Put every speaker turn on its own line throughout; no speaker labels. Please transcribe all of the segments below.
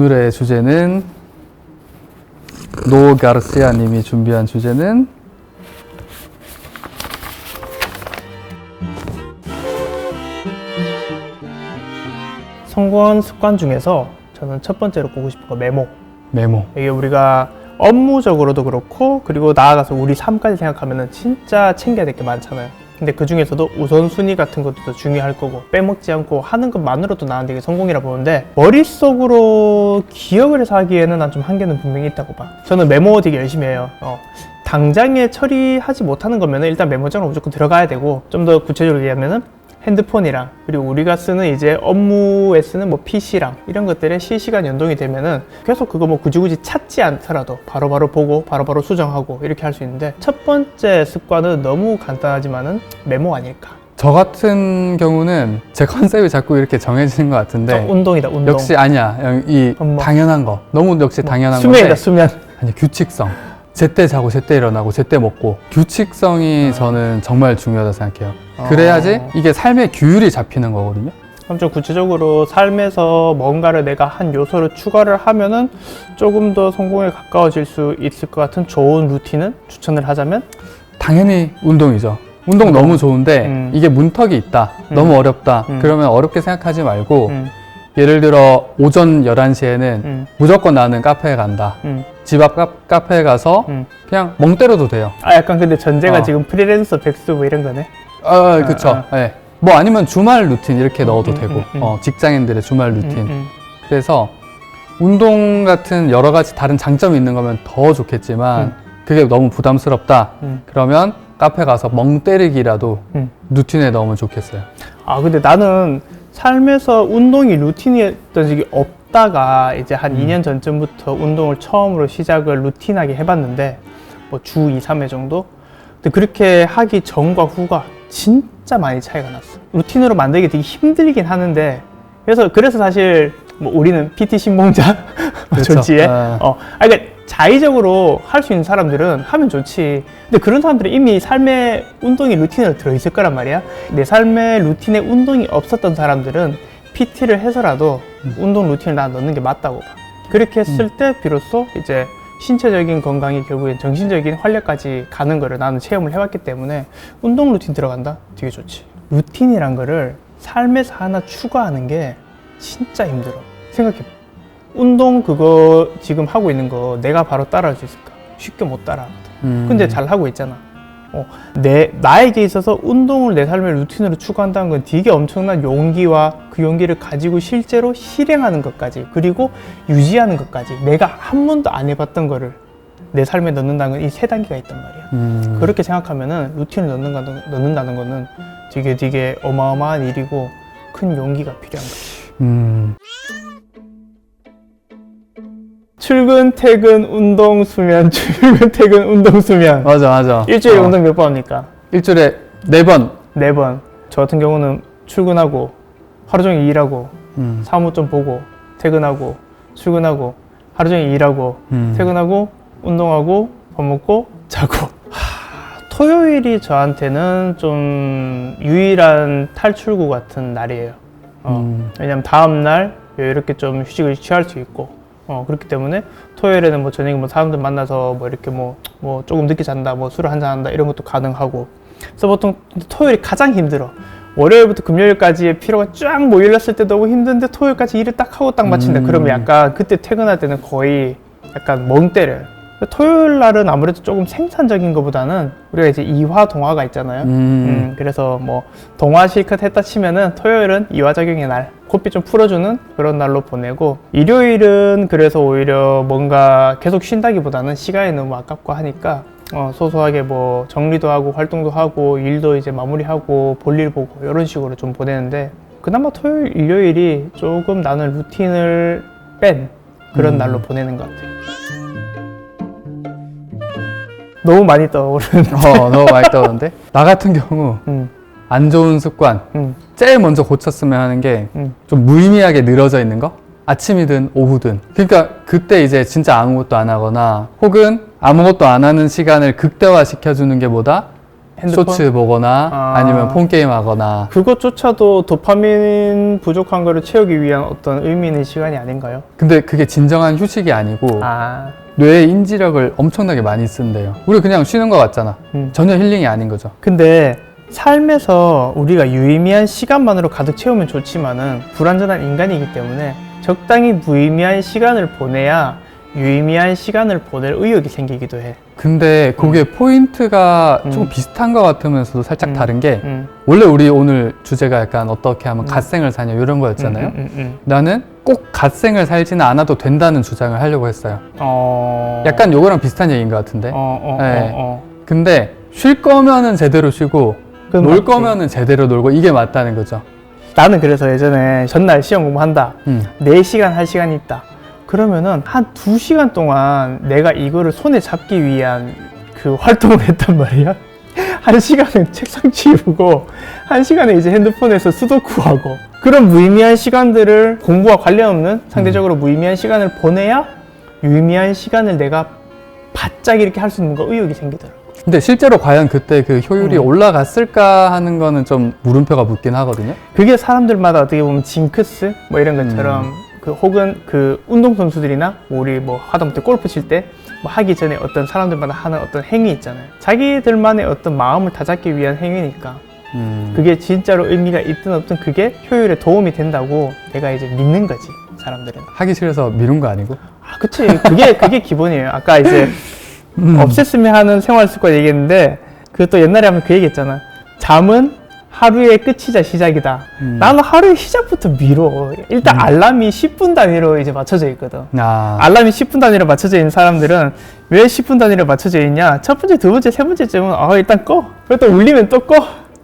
오늘의 주제는 노 가르시아 님이 준비한 주제는
성공한 습관 중에서 저는 첫 번째로 꼽고 싶은 거 메모.
메모.
이게 우리가 업무적으로도 그렇고 그리고 나아가서 우리 삶까지 생각하면은 진짜 챙겨야 될 게 많잖아요. 근데 그 중에서도 우선순위 같은 것도 더 중요할 거고 빼먹지 않고 하는 것만으로도 나한테 이게 성공이라 보는데 머릿속으로 기억을 해서 하기에는 난 좀 한계는 분명히 있다고 봐. 저는 메모 되게 열심히 해요. 당장에 처리하지 못하는 거면은 일단 메모장으로 무조건 들어가야 되고 좀 더 구체적으로 얘기하면은 핸드폰이랑 그리고 우리가 쓰는 이제 업무에 쓰는 뭐 PC랑 이런 것들에 실시간 연동이 되면은 계속 그거 뭐 굳이 찾지 않더라도 바로바로 보고 바로바로 수정하고 이렇게 할 수 있는데 첫 번째 습관은 너무 간단하지만은 메모 아닐까.
저 같은 경우는 제 컨셉이 자꾸 이렇게 정해지는 것 같은데
운동이다 운동.
역시 아니야. 이 당연한 거 너무 역시 당연한
수면이다
건데
수면.
아니 규칙성. 제때 자고 제때 일어나고 제때 먹고 규칙성이 저는 정말 중요하다고 생각해요. 그래야지 이게 삶의 규율이 잡히는 거거든요.
그럼 좀 구체적으로 삶에서 뭔가를 내가 한 요소를 추가를 하면은 조금 더 성공에 가까워질 수 있을 것 같은 좋은 루틴은 추천을 하자면?
당연히 운동이죠. 운동 너무 좋은데 이게 문턱이 있다. 너무 어렵다. 그러면 어렵게 생각하지 말고 예를 들어 오전 11시에는 무조건 나는 카페에 간다. 집 앞 카페에 가서 그냥 멍 때려도 돼요.
약간 근데 전제가 지금 프리랜서 백수 뭐 이런 거네?
그쵸. 네. 뭐 아니면 주말 루틴 이렇게 넣어도 되고 직장인들의 주말 루틴. 그래서 운동 같은 여러 가지 다른 장점이 있는 거면 더 좋겠지만 그게 너무 부담스럽다. 그러면 카페 가서 멍 때리기라도 루틴에 넣으면 좋겠어요.
근데 나는 삶에서 운동이 루틴이었던 적이 없다가 이제 한 2년 전쯤부터 운동을 처음으로 시작을 루틴하게 해봤는데 뭐 주 2, 3회 정도? 근데 그렇게 하기 전과 후가 진짜 많이 차이가 났어. 루틴으로 만들기 되게 힘들긴 하는데 그래서 사실 뭐 우리는 PT 신봉자
그렇죠.
좋지에 그러니까 자의적으로 할 수 있는 사람들은 하면 좋지. 근데 그런 사람들은 이미 삶의 운동이 루틴으로 들어있을 거란 말이야. 내 삶의 루틴에 운동이 없었던 사람들은 PT를 해서라도 운동 루틴을 나 넣는 게 맞다고 봐. 그렇게 했을 때 비로소 이제 신체적인 건강이 결국엔 정신적인 활력까지 가는 거를 나는 체험을 해봤기 때문에 운동 루틴 들어간다? 되게 좋지. 루틴이란 거를 삶에서 하나 추가하는 게 진짜 힘들어. 생각해봐. 운동 그거 지금 하고 있는 거 내가 바로 따라할 수 있을까? 쉽게 못 따라하거든. 근데 잘 하고 있잖아. 나에게 있어서 운동을 내 삶의 루틴으로 추가한다는 건 되게 엄청난 용기와 그 용기를 가지고 실제로 실행하는 것까지 그리고 유지하는 것까지 내가 한 번도 안 해봤던 거를 내 삶에 넣는다는 건 이 세 단계가 있단 말이야. 그렇게 생각하면은 루틴을 넣는다는 거는 되게 어마어마한 일이고 큰 용기가 필요한 거지. 출근, 퇴근, 운동, 수면, 출근, 퇴근, 운동, 수면.
맞아.
일주일에 운동 몇 번 합니까?
일주일에 4번.
4번. 저 같은 경우는 출근하고, 하루 종일 일하고, 사무 좀 보고, 퇴근하고, 출근하고, 하루 종일 일하고, 퇴근하고, 운동하고, 밥 먹고, 자고. 토요일이 저한테는 좀 유일한 탈출구 같은 날이에요. 왜냐면 다음날 이렇게 좀 휴식을 취할 수 있고, 그렇기 때문에 토요일에는 뭐 저녁에 뭐 사람들 만나서 뭐 이렇게 뭐 조금 늦게 잔다, 뭐 술을 한잔 한다 이런 것도 가능하고. 그래서 보통 토요일이 가장 힘들어. 월요일부터 금요일까지의 피로가 쫙 모일렀을 때 너무 힘든데 토요일까지 일을 딱 하고 딱 마친다. 그러면 약간 그때 퇴근할 때는 거의 약간 멍 때려요. 토요일 날은 아무래도 조금 생산적인 것보다는 우리가 이제 이화동화가 있잖아요. 그래서 뭐 동화 실컷 했다 치면은 토요일은 이화작용의 날, 고삐 좀 풀어주는 그런 날로 보내고, 일요일은 그래서 오히려 뭔가 계속 쉰다기보다는 시간이 너무 아깝고 하니까 소소하게 뭐 정리도 하고 활동도 하고 일도 이제 마무리하고 볼일 보고 이런 식으로 좀 보내는데, 그나마 토요일, 일요일이 조금 나는 루틴을 뺀 그런 날로 보내는 것 같아요. 너무 많이 떠오르는데.
너무 많이 떠오르는데? 나 같은 경우 안 좋은 습관 제일 먼저 고쳤으면 하는 게 좀 무의미하게 늘어져 있는 거? 아침이든 오후든. 그러니까 그때 이제 진짜 아무것도 안 하거나 혹은 아무것도 안 하는 시간을 극대화 시켜주는 게 보다
핸드폰?
쇼츠 보거나 아니면 폰 게임 하거나.
그것조차도 도파민 부족한 거를 채우기 위한 어떤 의미 있는 시간이 아닌가요?
근데 그게 진정한 휴식이 아니고 뇌의 인지력을 엄청나게 많이 쓴대요. 우리 그냥 쉬는 거 같잖아. 전혀 힐링이 아닌 거죠.
근데 삶에서 우리가 유의미한 시간만으로 가득 채우면 좋지만은 불완전한 인간이기 때문에 적당히 무의미한 시간을 보내야 유의미한 시간을 보낼 의욕이 생기기도 해.
근데 그게 포인트가 조금 비슷한 것 같으면서도 살짝 다른 게 원래 우리 오늘 주제가 약간 어떻게 하면 갓생을 사냐 이런 거였잖아요. 나는 꼭 갓생을 살지는 않아도 된다는 주장을 하려고 했어요. 약간 요거랑 비슷한 얘기인 것 같은데. 근데 쉴 거면은 제대로 쉬고 놀
맞지.
거면은 제대로 놀고 이게 맞다는 거죠.
나는 그래서 예전에 전날 시험 공부한다. 4시간 할 시간이 있다. 그러면은 한 2시간 동안 내가 이거를 손에 잡기 위한 그 활동을 했단 말이야. 1시간은 책상 치우고 1시간은 이제 핸드폰에서 수도쿠하고 그런 무의미한 시간들을 공부와 관련 없는 상대적으로 무의미한 시간을 보내야 유의미한 시간을 내가 바짝 이렇게 할 수 있는 거 의욕이 생기더라고.
근데 실제로 과연 그때 그 효율이 올라갔을까 하는 거는 좀 물음표가 붙긴 하거든요.
그게 사람들마다 어떻게 보면 징크스 뭐 이런 것처럼 그 혹은 그 운동선수들이나 우리 뭐 하다못해 골프 칠 때 뭐 하기 전에 어떤 사람들마다 하는 어떤 행위 있잖아요. 자기들만의 어떤 마음을 다잡기 위한 행위니까 그게 진짜로 의미가 있든 없든 그게 효율에 도움이 된다고 내가 이제 믿는 거지, 사람들은.
하기 싫어서 미룬 거 아니고?
그치. 그게 기본이에요. 아까 이제 없앴으면 하는 생활 습관 얘기했는데 그것도 옛날에 하면 그 얘기 했잖아. 잠은 하루의 끝이자 시작이다. 나는 하루의 시작부터 미뤄. 일단 알람이 10분 단위로 이제 맞춰져 있거든. 알람이 10분 단위로 맞춰져 있는 사람들은 왜 10분 단위로 맞춰져 있냐? 첫 번째, 두 번째, 세 번째쯤은 일단 꺼. 그리고 또 울리면 또 꺼.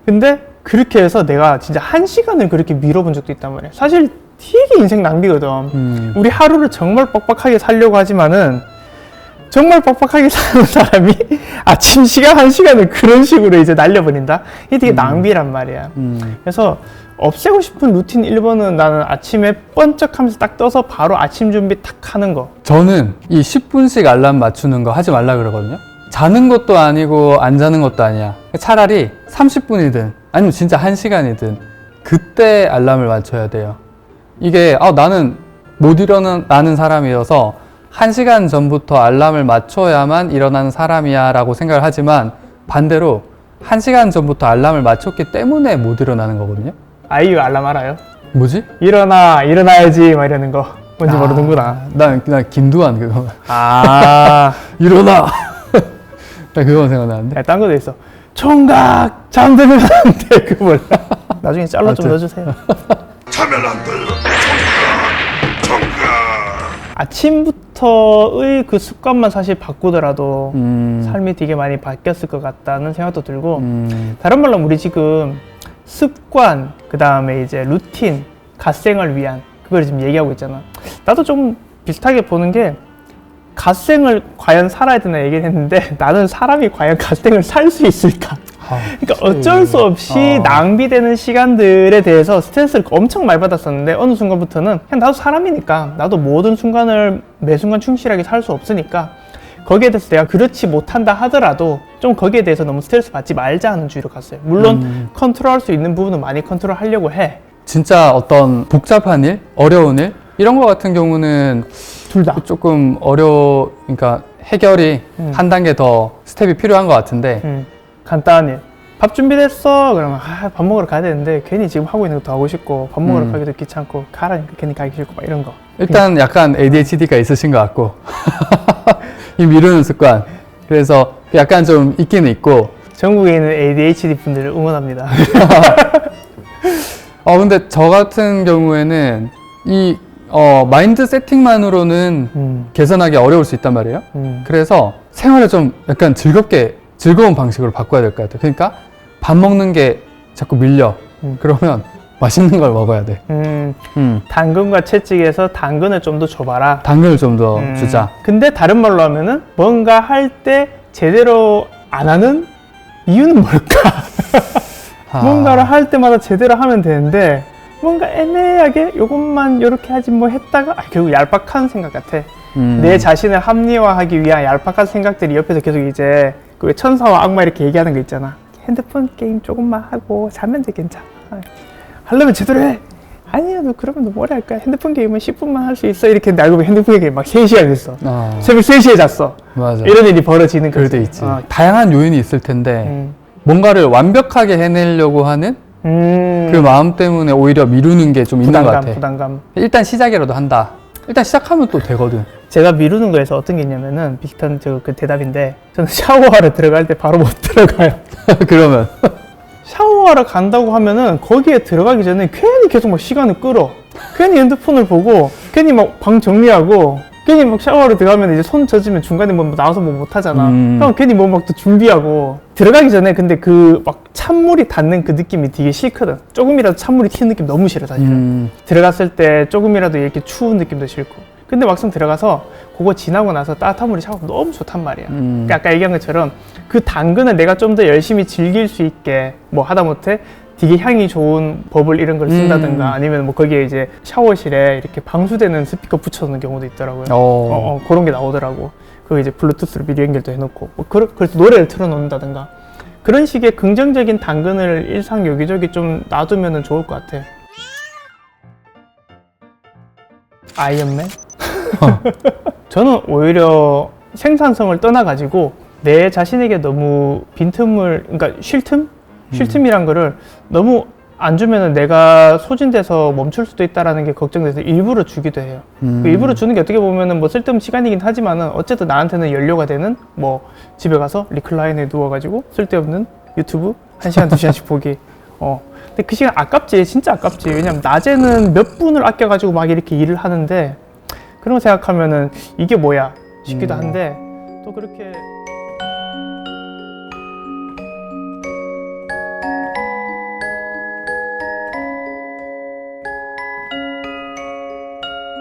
근데 그렇게 해서 내가 진짜 1시간을 그렇게 미뤄본 적도 있단 말이야. 사실 되게 인생 낭비거든. 우리 하루를 정말 빡빡하게 살려고 하지만은 정말 빡빡하게 사는 사람이 아침 시간 1시간을 그런 식으로 이제 날려버린다? 이게 되게 낭비란 말이야. 그래서 없애고 싶은 루틴 1번은 나는 아침에 번쩍하면서 딱 떠서 바로 아침 준비 탁 하는 거.
저는 이 10분씩 알람 맞추는 거 하지 말라 그러거든요. 자는 것도 아니고 안 자는 것도 아니야. 차라리 30분이든 아니면 진짜 1시간이든 그때 알람을 맞춰야 돼요. 이게 나는 못 일어나는 사람이어서 1시간 전부터 알람을 맞춰야만 일어나는 사람이야 라고 생각을 하지만 반대로 1시간 전부터 알람을 맞췄기 때문에 못 일어나는 거거든요.
아이유 알람 알아요?
뭐지?
일어나야지 막 이러는 거 뭔지 모르는구나.
난 김두한 그거 일어나 나 그거 생각나는데.
딴 거도 있어. 총각 잠들면 안 돼. 그거 몰라. 나중에 잘라 좀 넣어주세요.
자면 안 돼요. 총각.
아침부터의 그 습관만 사실 바꾸더라도 삶이 되게 많이 바뀌었을 것 같다는 생각도 들고 다른 말로 우리 지금 습관, 그 다음에 이제 루틴, 갓생을 위한 그걸 지금 얘기하고 있잖아. 나도 좀 비슷하게 보는 게 갓생을 과연 살아야 되나 얘기를 했는데 나는 사람이 과연 갓생을 살 수 있을까? 그러니까 어쩔 수 없이 낭비되는 시간들에 대해서 스트레스를 엄청 많이 받았었는데 어느 순간부터는 그냥 나도 사람이니까 나도 모든 순간을 매 순간 충실하게 살 수 없으니까 거기에 대해서 내가 그렇지 못한다 하더라도 좀 거기에 대해서 너무 스트레스 받지 말자 하는 주의로 갔어요. 물론 컨트롤할 수 있는 부분은 많이 컨트롤 하려고 해.
진짜 어떤 복잡한 일, 어려운 일 이런 거 같은 경우는
둘 다
조금 그러니까 해결이 한 단계 더 스텝이 필요한 것 같은데
간단한 일. 밥 준비됐어? 그러면 밥 먹으러 가야 되는데 괜히 지금 하고 있는 것도 하고 싶고 밥 먹으러 가기도 귀찮고 가라니까 괜히 가기 싫고 막 이런 거.
일단 약간 ADHD가 있으신 것 같고 이 미루는 습관 그래서 약간 좀 있기는 있고
전국에 있는 ADHD 분들을 응원합니다.
근데 저 같은 경우에는 이 마인드 세팅만으로는 개선하기 어려울 수 있단 말이에요. 그래서 생활을 좀 약간 즐거운 방식으로 바꿔야 될 것 같아요. 그러니까 밥 먹는 게 자꾸 밀려. 그러면 맛있는 걸 먹어야 돼.
당근과 채찍에서 당근을 좀 더 줘봐라.
당근을 좀 더 주자.
근데 다른 말로 하면은 뭔가 할 때 제대로 안 하는 이유는 뭘까? 뭔가를 할 때마다 제대로 하면 되는데 뭔가 애매하게 요것만 요렇게 하지 뭐 했다가 결국 얄팍한 생각 같아. 내 자신을 합리화하기 위한 얄팍한 생각들이 옆에서 계속 이제 그 천사와 악마 이렇게 얘기하는 거 있잖아. 핸드폰 게임 조금만 하고 자면 돼. 괜찮아. 하려면 제대로 해. 아니야, 너 그러면 너 뭐라 할까? 핸드폰 게임은 10분만 할 수 있어. 이렇게 했는데 알고 보면 핸드폰 게임 막 3시간 했어. 새벽 3시에 잤어.
맞아.
이런 일이 벌어지는
그럴
거지.
때 있지. 다양한 요인이 있을 텐데 뭔가를 완벽하게 해내려고 하는 그 마음 때문에 오히려 미루는 게 좀 있는 것 같아.
부담감.
일단 시작이라도 한다. 일단 시작하면 또 되거든.
제가 미루는 거에서 어떤 게 있냐면은 비슷한 그 대답인데 저는 샤워하러 들어갈 때 바로 못 들어가요.
그러면
샤워하러 간다고 하면은 거기에 들어가기 전에 괜히 계속 막 시간을 끌어. 괜히 핸드폰을 보고 괜히 막 방 정리하고 괜히 막 샤워하러 들어가면 이제 손 젖으면 중간에 뭐 나와서 뭐 못하잖아. 그럼 괜히 뭐 막 또 준비하고 들어가기 전에 근데 그 막 찬물이 닿는 그 느낌이 되게 싫거든. 조금이라도 찬물이 튀는 느낌 너무 싫어 사실은. 들어갔을 때 조금이라도 이렇게 추운 느낌도 싫고. 근데 막상 들어가서 그거 지나고 나서 따뜻한 물이 샤워하면 너무 좋단 말이야. 그러니까 아까 얘기한 것처럼 그 당근을 내가 좀 더 열심히 즐길 수 있게 뭐 하다못해 되게 향이 좋은 버블 이런 걸 쓴다든가 아니면 뭐 거기에 이제 샤워실에 이렇게 방수되는 스피커 붙여놓는 경우도 있더라고요. 그런 게 나오더라고. 그거 이제 블루투스로 미리 연결도 해놓고 뭐 그래서 노래를 틀어놓는다든가 그런 식의 긍정적인 당근을 일상 여기저기 좀 놔두면 좋을 것 같아. 아이언맨? 저는 오히려 생산성을 떠나가지고 내 자신에게 너무 빈틈을, 그러니까 쉴 틈이란 거를 너무 안 주면은 내가 소진돼서 멈출 수도 있다라는 게 걱정돼서 일부러 주기도 해요. 그 일부러 주는 게 어떻게 보면은 뭐 쓸데없는 시간이긴 하지만은 어쨌든 나한테는 연료가 되는 뭐 집에 가서 리클라인에 누워가지고 쓸데없는 유튜브 1시간, 2시간씩 보기. 근데 그 시간 아깝지, 진짜 아깝지. 왜냐면 낮에는 몇 분을 아껴가지고 막 이렇게 일을 하는데 그런 거 생각하면은 이게 뭐야 싶기도 한데 또 그렇게